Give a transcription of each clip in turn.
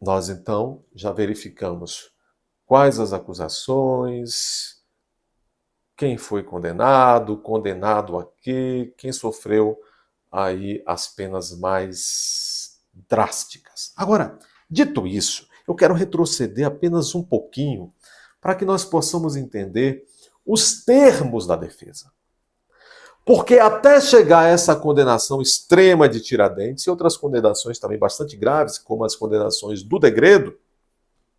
nós então já verificamos quais as acusações, quem foi condenado, condenado a quê, quem sofreu aí as penas mais drásticas. Agora, dito isso, eu quero retroceder apenas um pouquinho para que nós possamos entender os termos da defesa. Porque até chegar a essa condenação extrema de Tiradentes e outras condenações também bastante graves, como as condenações do degredo,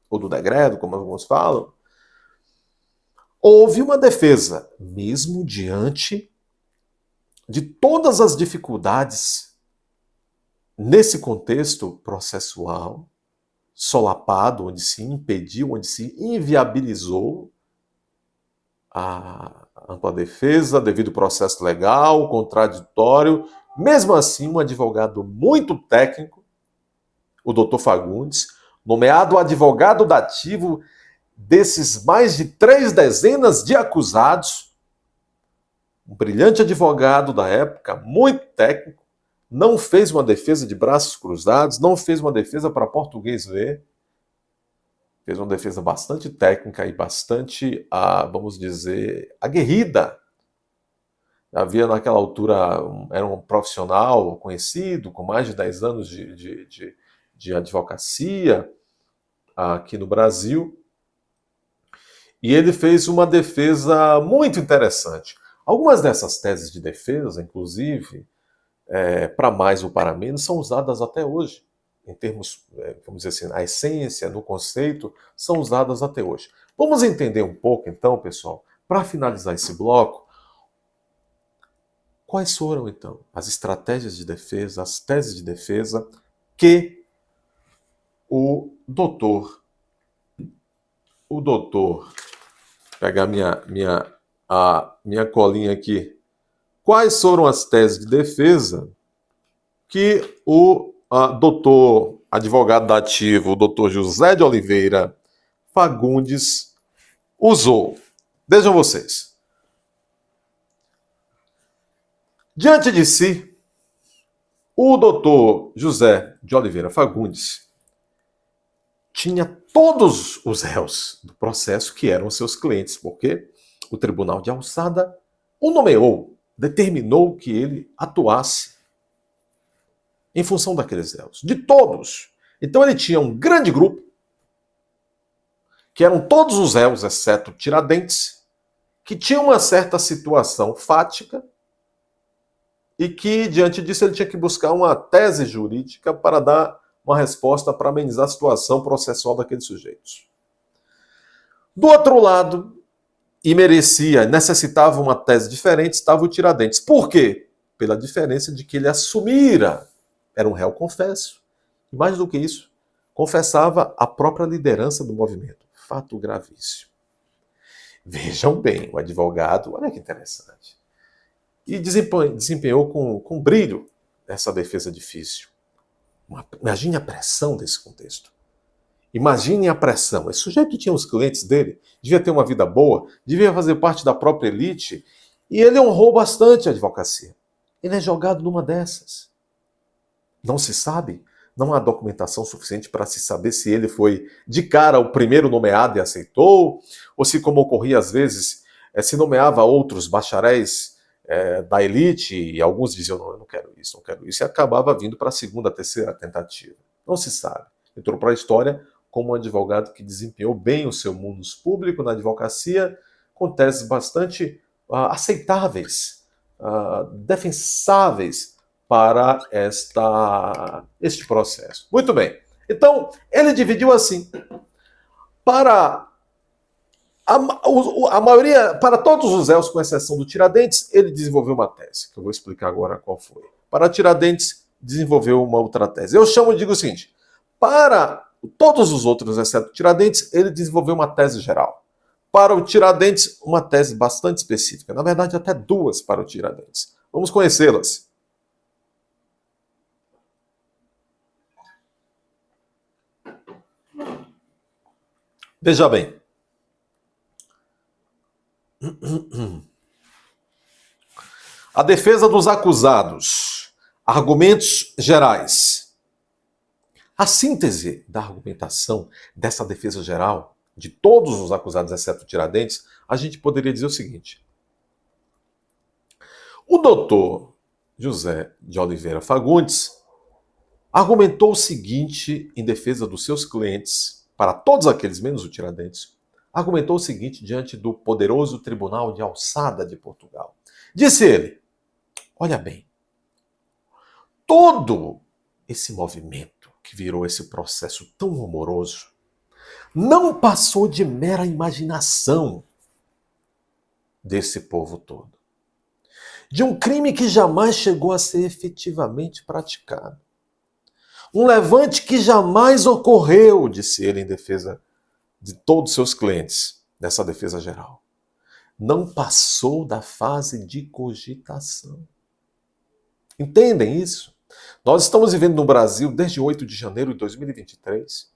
ou do degredo, como alguns falam, houve uma defesa, mesmo diante de todas as dificuldades nesse contexto processual, solapado, onde se impediu, onde se inviabilizou a ampla defesa, devido ao processo legal, contraditório. Mesmo assim, um advogado muito técnico, o doutor Fagundes, nomeado advogado dativo desses mais de 3 dezenas de acusados, um brilhante advogado da época, muito técnico, não fez uma defesa de braços cruzados, não fez uma defesa para português ver, fez uma defesa bastante técnica e bastante, vamos dizer, aguerrida. Havia naquela altura, era um profissional conhecido, com mais de 10 anos de advocacia aqui no Brasil, e ele fez uma defesa muito interessante. Algumas dessas teses de defesa, inclusive, para mais ou para menos, são usadas até hoje. Em termos, vamos dizer assim, a essência, no conceito, são usadas até hoje. Vamos entender um pouco, então, pessoal, para finalizar esse bloco, quais foram, então, as estratégias de defesa, as teses de defesa que o doutor, pegar minha colinha aqui, quais foram as teses de defesa que o doutor advogado dativo, o doutor José de Oliveira Fagundes, usou? Vejam vocês. Diante de si, o doutor José de Oliveira Fagundes tinha todos os réus do processo que eram seus clientes, porque o Tribunal de Alçada o nomeou, determinou que ele atuasse em função daqueles réus, de todos. Então ele tinha um grande grupo, que eram todos os réus, exceto Tiradentes, que tinha uma certa situação fática e que, diante disso, ele tinha que buscar uma tese jurídica para dar uma resposta para amenizar a situação processual daqueles sujeitos. Do outro lado, e necessitava uma tese diferente, estava o Tiradentes. Por quê? Pela diferença de que ele assumira, era um réu confesso. E mais do que isso, confessava a própria liderança do movimento. Fato gravíssimo. Vejam bem, o advogado, olha que interessante. E desempenhou com brilho essa defesa difícil. Imagine a pressão desse contexto. Imagine a pressão. Esse sujeito tinha os clientes dele, devia ter uma vida boa, devia fazer parte da própria elite, e ele honrou bastante a advocacia. Ele é jogado numa dessas. Não se sabe, não há documentação suficiente para se saber se ele foi de cara o primeiro nomeado e aceitou, ou se, como ocorria às vezes, se nomeava outros bacharéis da elite, e alguns diziam, não, eu não quero isso, e acabava vindo para a segunda, terceira tentativa. Não se sabe. Entrou para a história como um advogado que desempenhou bem o seu munus público na advocacia, com teses bastante aceitáveis, defensáveis para este processo. Muito bem. Então, ele dividiu assim. Para a maioria, para todos os réus, com exceção do Tiradentes, ele desenvolveu uma tese, que eu vou explicar agora qual foi. Para Tiradentes, desenvolveu uma outra tese. Eu digo o seguinte, para todos os outros, exceto Tiradentes, ele desenvolveu uma tese geral. Para o Tiradentes, uma tese bastante específica. Na verdade, até duas para o Tiradentes. Vamos conhecê-las. Veja bem. A defesa dos acusados. Argumentos gerais. A síntese da argumentação dessa defesa geral, de todos os acusados, exceto Tiradentes, a gente poderia dizer o seguinte. O doutor José de Oliveira Fagundes argumentou o seguinte em defesa dos seus clientes, para todos aqueles menos o Tiradentes, argumentou o seguinte diante do poderoso Tribunal de Alçada de Portugal. Disse ele, olha bem, todo esse movimento que virou esse processo tão rumoroso não passou de mera imaginação desse povo todo. De um crime que jamais chegou a ser efetivamente praticado. Um levante que jamais ocorreu, disse ele em defesa de todos os seus clientes, nessa defesa geral. Não passou da fase de cogitação. Entendem isso? Nós estamos vivendo no Brasil desde 8 de janeiro de 2023.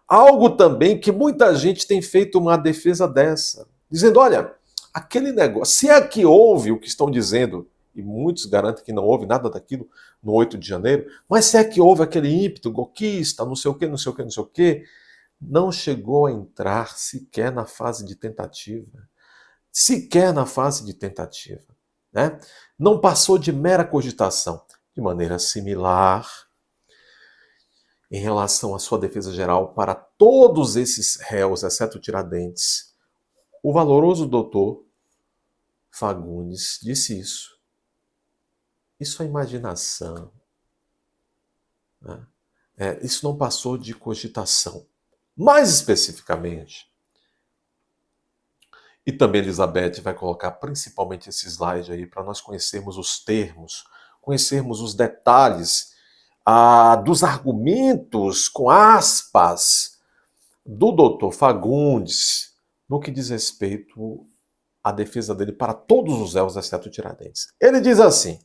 Algo também que muita gente tem feito uma defesa dessa, dizendo, olha, aquele negócio, se é que houve o que estão dizendo, e muitos garantem que não houve nada daquilo no 8 de janeiro, mas se é que houve aquele ímpeto golpista, não sei o quê, não sei o quê, não sei o quê, não chegou a entrar sequer na fase de tentativa. Sequer na fase de tentativa. Né? Não passou de mera cogitação. De maneira similar, em relação à sua defesa geral para todos esses réus, exceto Tiradentes, o valoroso doutor Fagundes disse isso. Isso é imaginação. Né? Isso não passou de cogitação. Mais especificamente, e também Elizabeth vai colocar principalmente esse slide aí para nós conhecermos os termos, conhecermos os detalhes dos argumentos com aspas do doutor Fagundes no que diz respeito à defesa dele para todos os réus, exceto Tiradentes. Ele diz assim,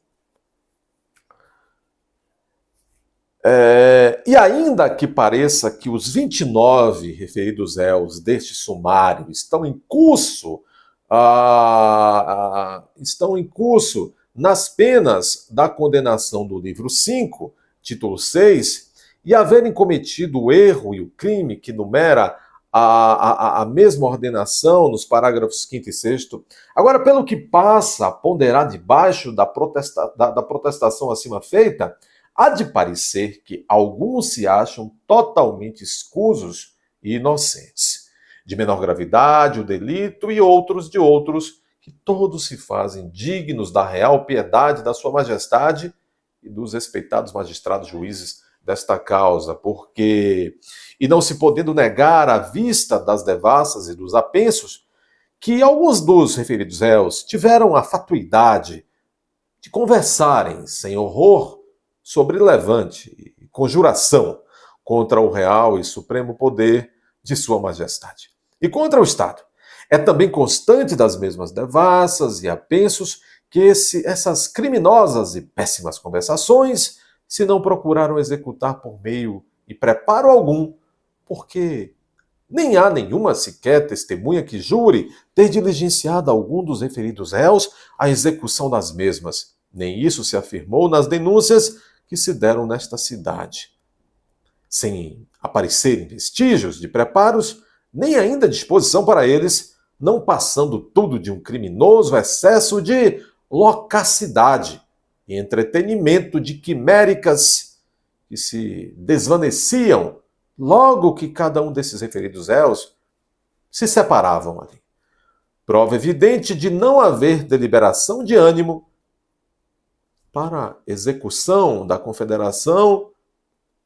e ainda que pareça que os 29 referidos réus deste sumário estão em curso nas penas da condenação do livro 5, título 6, e haverem cometido o erro e o crime que numera a mesma ordenação nos parágrafos 5º e 6º. Agora, pelo que passa a ponderar debaixo da protestação acima feita, há de parecer que alguns se acham totalmente escusos e inocentes. De menor gravidade o delito e outros de outros, que todos se fazem dignos da real piedade da sua majestade e dos respeitados magistrados juízes desta causa, porque, e não se podendo negar à vista das devassas e dos apensos, que alguns dos referidos réus tiveram a fatuidade de conversarem sem horror sobre levante e conjuração contra o real e supremo poder de sua majestade e contra o Estado. É também constante das mesmas devassas e apensos que essas criminosas e péssimas conversações se não procuraram executar por meio e preparo algum, porque nem há nenhuma sequer testemunha que jure ter diligenciado algum dos referidos réus a execução das mesmas. Nem isso se afirmou nas denúncias que se deram nesta cidade. Sem aparecerem vestígios de preparos, nem ainda disposição para eles, não passando tudo de um criminoso excesso de loquacidade e entretenimento de quiméricas que se desvaneciam logo que cada um desses referidos réus se separavam ali. Prova evidente de não haver deliberação de ânimo para a execução da confederação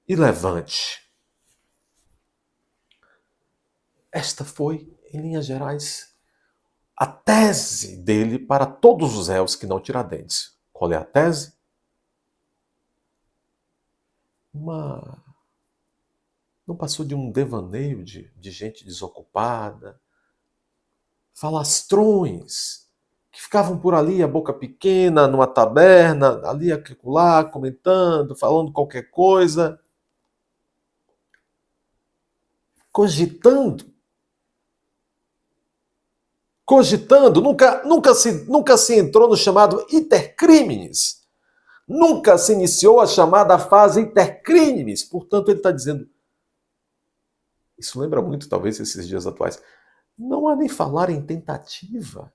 e levante. Esta foi, em linhas gerais, a tese dele para todos os réus que não Tiradentes. Qual é a tese? Não passou de um devaneio de gente desocupada, falastrões, que ficavam por ali, a boca pequena, numa taberna, ali acolá, comentando, falando qualquer coisa, cogitando, nunca se entrou no chamado iter criminis, Nunca se iniciou a chamada fase intercrimes. Portanto, ele está dizendo, isso lembra muito, talvez, esses dias atuais, não há nem falar em tentativa.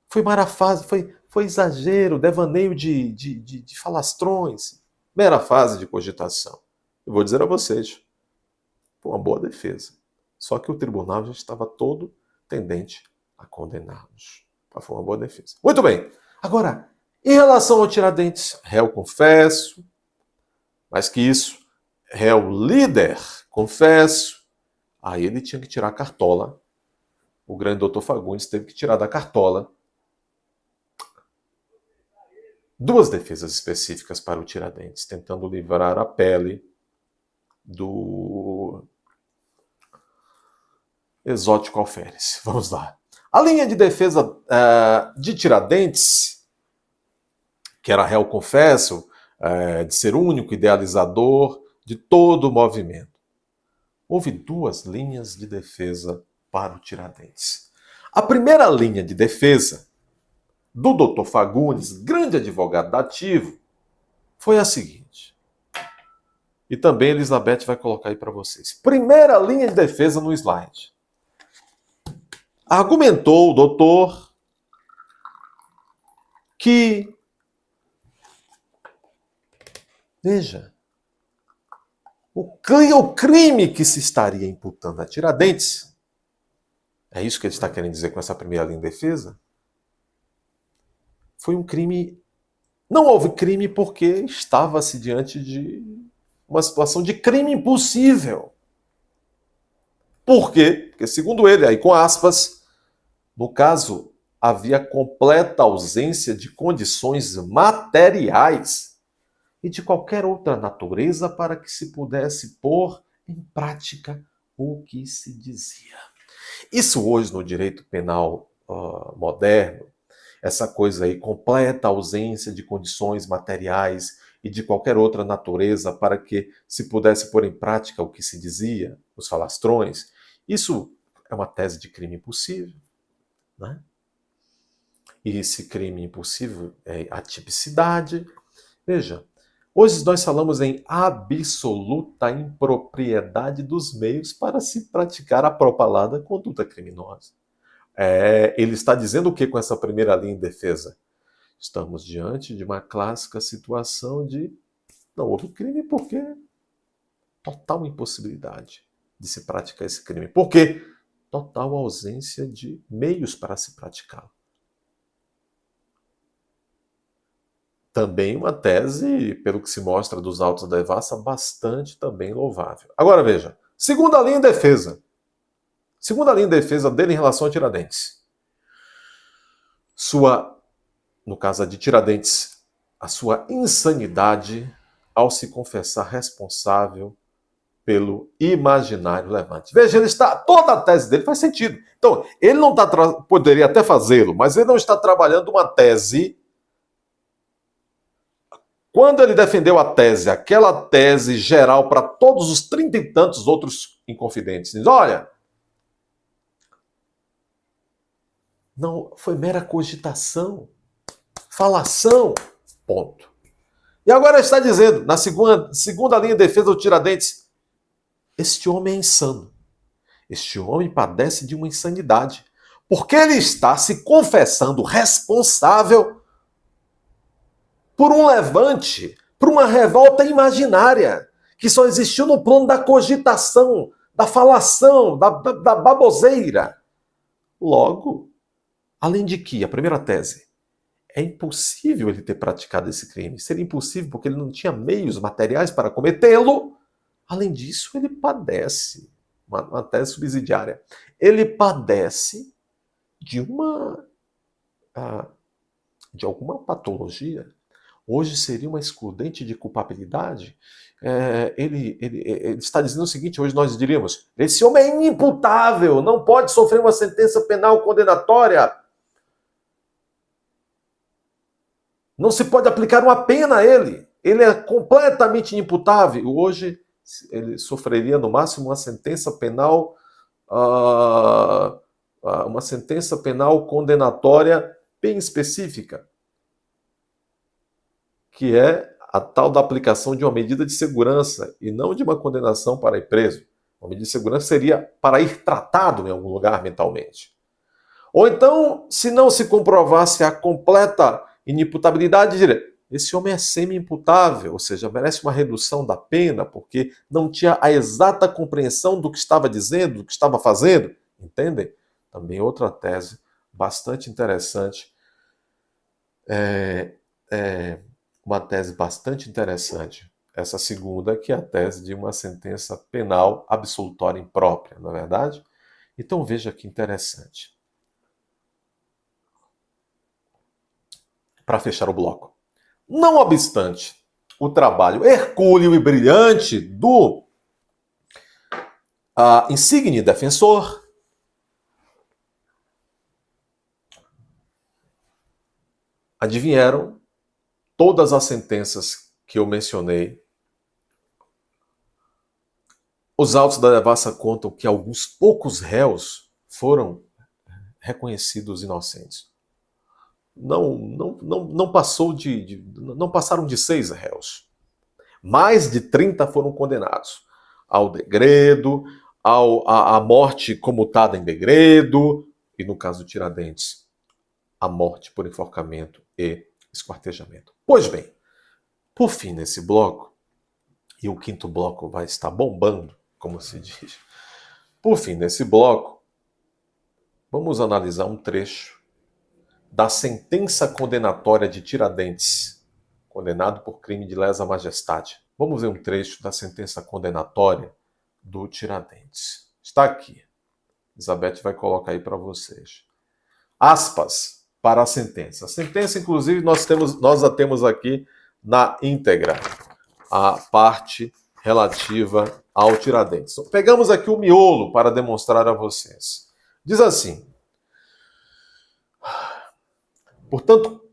Foi mera fase, foi exagero, devaneio de falastrões, mera fase de cogitação. Eu vou dizer a vocês, foi uma boa defesa. Só que o tribunal já estava todo tendente a condená-los. Foi uma boa defesa. Muito bem. Agora, em relação ao Tiradentes, réu confesso, mais que isso, réu líder confesso, aí ele tinha que tirar a cartola. O grande doutor Fagundes teve que tirar da cartola duas defesas específicas para o Tiradentes, tentando livrar a pele do exótico alferes. Vamos lá. A linha de defesa de Tiradentes, que era réu confesso, de ser o único idealizador de todo o movimento. Houve duas linhas de defesa para o Tiradentes. A primeira linha de defesa do Dr. Fagundes, grande advogado dativo, foi a seguinte. E também Elizabeth vai colocar aí para vocês. Primeira linha de defesa no slide. Argumentou o doutor que, veja, o crime que se estaria imputando a Tiradentes, é isso que ele está querendo dizer com essa primeira linha de defesa, foi um crime. Não houve crime porque estava-se diante de uma situação de crime impossível. Por quê? Porque, segundo ele, aí com aspas, no caso, havia completa ausência de condições materiais e de qualquer outra natureza para que se pudesse pôr em prática o que se dizia. Isso hoje no direito penal moderno, essa coisa aí, completa ausência de condições materiais e de qualquer outra natureza para que se pudesse pôr em prática o que se dizia, os falastrões, isso é uma tese de crime impossível, né? E esse crime impossível é a tipicidade. Veja, hoje nós falamos em absoluta impropriedade dos meios para se praticar a propalada conduta criminosa. Ele está dizendo o que com essa primeira linha de defesa? Estamos diante de uma clássica situação de não houve crime porque total impossibilidade de se praticar esse crime. Por quê? Total ausência de meios para se praticá-lo. Também uma tese, pelo que se mostra dos autos da devassa, bastante também louvável. Agora veja, segunda linha de defesa. Segunda linha de defesa dele em relação a Tiradentes. No caso a de Tiradentes, a sua insanidade ao se confessar responsável pelo imaginário levante. Veja, toda a tese dele faz sentido. Então, ele não poderia até fazê-lo, mas ele não está trabalhando uma tese. Quando ele defendeu a tese, aquela tese geral para todos os 30 e tantos outros inconfidentes, diz, olha, não, foi mera cogitação, falação, ponto. E agora está dizendo, na segunda linha de defesa do Tiradentes, este homem é insano. Este homem padece de uma insanidade, porque ele está se confessando responsável por um levante, por uma revolta imaginária, que só existiu no plano da cogitação, da falação, da baboseira. Logo, além de que, a primeira tese, é impossível ele ter praticado esse crime. Seria impossível porque ele não tinha meios materiais para cometê-lo. Além disso, ele padece, uma tese subsidiária, ele padece de alguma patologia. Hoje seria uma excludente de culpabilidade. Ele está dizendo o seguinte, hoje nós diríamos, esse homem é inimputável, não pode sofrer uma sentença penal condenatória. Não se pode aplicar uma pena a ele. Ele é completamente inimputável. Hoje ele sofreria no máximo uma sentença penal, condenatória bem específica, que é a tal da aplicação de uma medida de segurança e não de uma condenação para ir preso. Uma medida de segurança seria para ir tratado em algum lugar mentalmente. Ou então, se não se comprovasse a completa inimputabilidade, diria, esse homem é semi-imputável, ou seja, merece uma redução da pena porque não tinha a exata compreensão do que estava dizendo, do que estava fazendo. Entendem? Também outra tese bastante interessante. Uma tese bastante interessante. Essa segunda, que é a tese de uma sentença penal absolutória imprópria, não é verdade? Então veja que interessante. Para fechar o bloco. Não obstante o trabalho hercúleo e brilhante do insigne defensor, adivinharam todas as sentenças que eu mencionei. Os autos da devassa contam que alguns poucos réus foram reconhecidos inocentes. Não passaram de 6 réus. Mais de 30 foram condenados ao degredo, à morte comutada em degredo, e no caso do Tiradentes, a morte por enforcamento e esquartejamento. Pois bem, por fim, nesse bloco, e o quinto bloco vai estar bombando, como se diz, por fim, nesse bloco, vamos analisar um trecho da sentença condenatória de Tiradentes, condenado por crime de lesa majestade. Vamos ver um trecho da sentença condenatória do Tiradentes. Está aqui. Elizabeth vai colocar aí para vocês. Aspas para a sentença. A sentença, inclusive, nós a temos aqui na íntegra, a parte relativa ao Tiradentes. Então, pegamos aqui o miolo para demonstrar a vocês. Diz assim: portanto,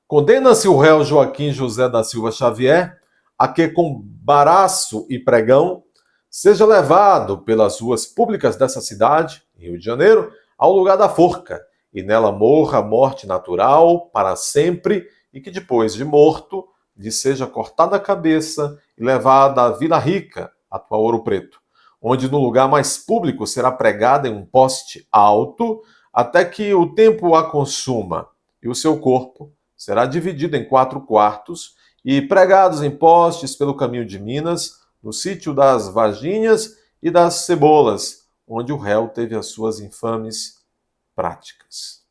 condena-se o réu Joaquim José da Silva Xavier a que, com baraço e pregão, seja levado pelas ruas públicas dessa cidade, Rio de Janeiro, ao lugar da forca, e nela morra a morte natural para sempre, e que depois de morto lhe seja cortada a cabeça e levada à Vila Rica, atual Ouro Preto, onde no lugar mais público será pregada em um poste alto, até que o tempo a consuma, e o seu corpo será dividido em 4 quartos e pregados em postes pelo caminho de Minas, no sítio das Varginhas e das Cebolas, onde o réu teve as suas infames práticas.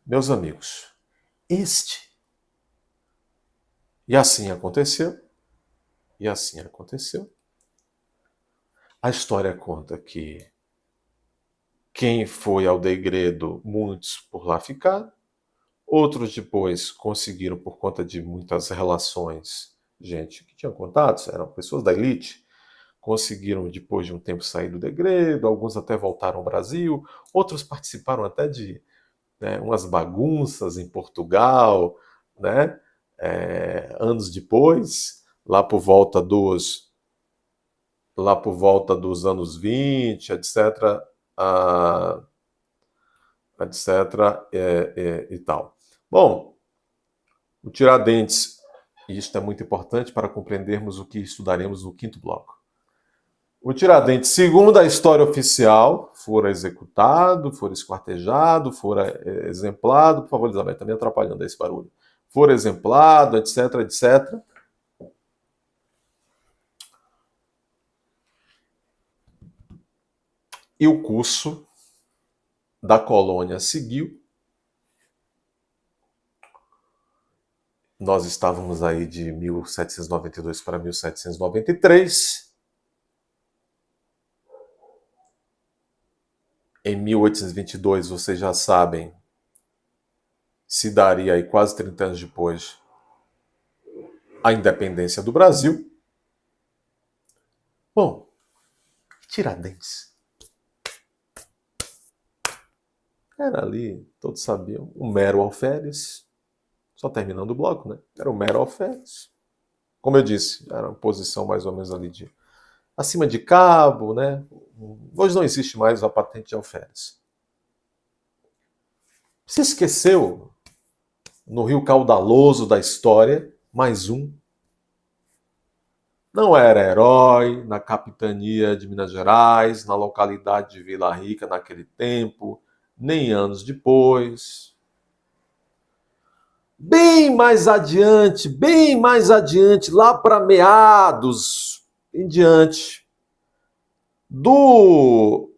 Meus amigos, e assim aconteceu, a história conta que quem foi ao degredo, muitos por lá ficaram, outros depois conseguiram, por conta de muitas relações, gente que tinha contatos, eram pessoas da elite, conseguiram depois de um tempo sair do degredo, alguns até voltaram ao Brasil, outros participaram até de umas bagunças em Portugal, né? Anos depois, lá por volta dos anos 20, etc., e tal. Bom, o Tiradentes, e isto é muito importante para compreendermos o que estudaremos no quinto bloco. O Tiradentes, segundo a história oficial, fora executado, fora esquartejado, fora exemplado. Por favor, Elizabeth, está me atrapalhando esse barulho. Fora exemplado, etc, etc. E o curso da colônia seguiu. Nós estávamos aí de 1792 para 1793. Em 1822, vocês já sabem, se daria aí quase 30 anos depois a independência do Brasil. Bom, Tiradentes era ali, todos sabiam, um mero alferes. Só terminando o bloco, né? Era um mero alferes. Como eu disse, era uma posição mais ou menos ali de acima de cabo, né? Hoje não existe mais a patente de alferes. Se esqueceu, no rio caudaloso da história, mais um. Não era herói na capitania de Minas Gerais, na localidade de Vila Rica naquele tempo, nem anos depois. Bem mais adiante, lá para meados em diante do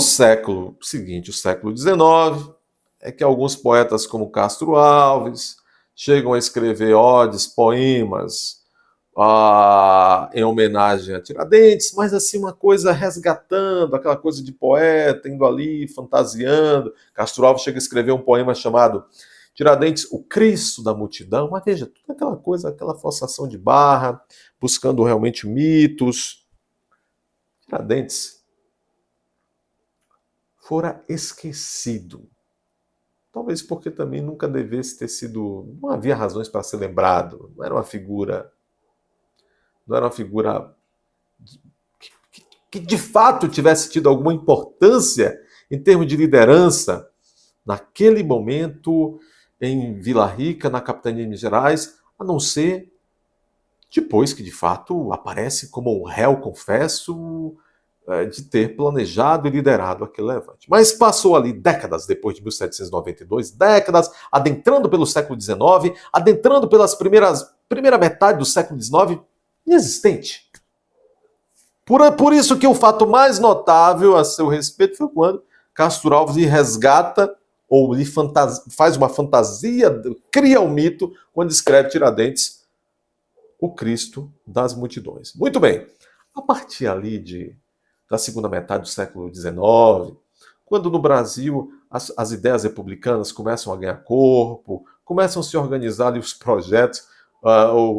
século seguinte, o século XIX, é que alguns poetas como Castro Alves chegam a escrever odes, poemas em homenagem a Tiradentes, mas assim uma coisa resgatando, aquela coisa de poeta, indo ali, fantasiando. Castro Alves chega a escrever um poema chamado Tiradentes, o Cristo da multidão, mas veja, toda aquela coisa, aquela forçação de barra, buscando realmente mitos. Tiradentes fora esquecido. Talvez porque também nunca devesse ter sido. Não havia razões para ser lembrado. Não era uma figura. Não era uma figura que de fato tivesse tido alguma importância em termos de liderança naquele momento em Vila Rica, na capitania de Minas Gerais, a não ser depois que de fato aparece como um réu, confesso, de ter planejado e liderado aquele levante. Mas passou ali décadas depois de 1792, décadas adentrando pelo século XIX, adentrando pelas primeira metade do século XIX, inexistente. Por isso que o fato mais notável a seu respeito foi quando Castro Alves lhe resgata ou lhe faz uma fantasia, cria um mito, quando escreve Tiradentes, o Cristo das multidões. Muito bem. A partir ali da segunda metade do século XIX, quando no Brasil as ideias republicanas começam a ganhar corpo, começam a se organizar ali os projetos,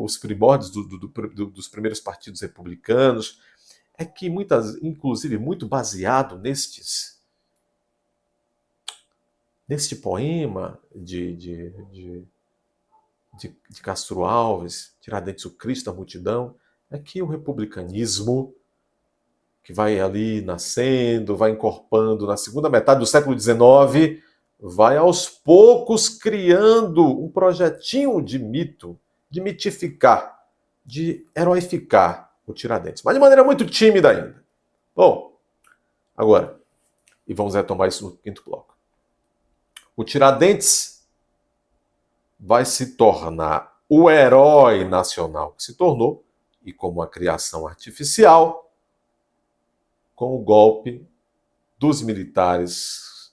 os primórdios dos primeiros partidos republicanos, é que inclusive muito baseado neste poema de Castro Alves, Tiradentes, o Cristo da multidão, é que o republicanismo, que vai ali nascendo, vai encorpando na segunda metade do século XIX, vai aos poucos criando um projetinho de mito, de mitificar, de heroificar o Tiradentes, mas de maneira muito tímida ainda. Bom, agora, e vamos retomar isso no quinto bloco. O Tiradentes vai se tornar o herói nacional que se tornou, e como uma criação artificial, com o golpe dos militares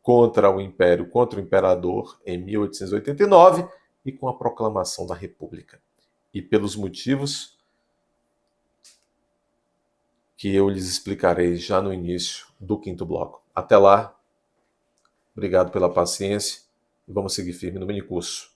contra o Império, contra o Imperador, em 1889, e com a proclamação da República. E pelos motivos que eu lhes explicarei já no início do quinto bloco. Até lá, obrigado pela paciência e vamos seguir firme no minicurso.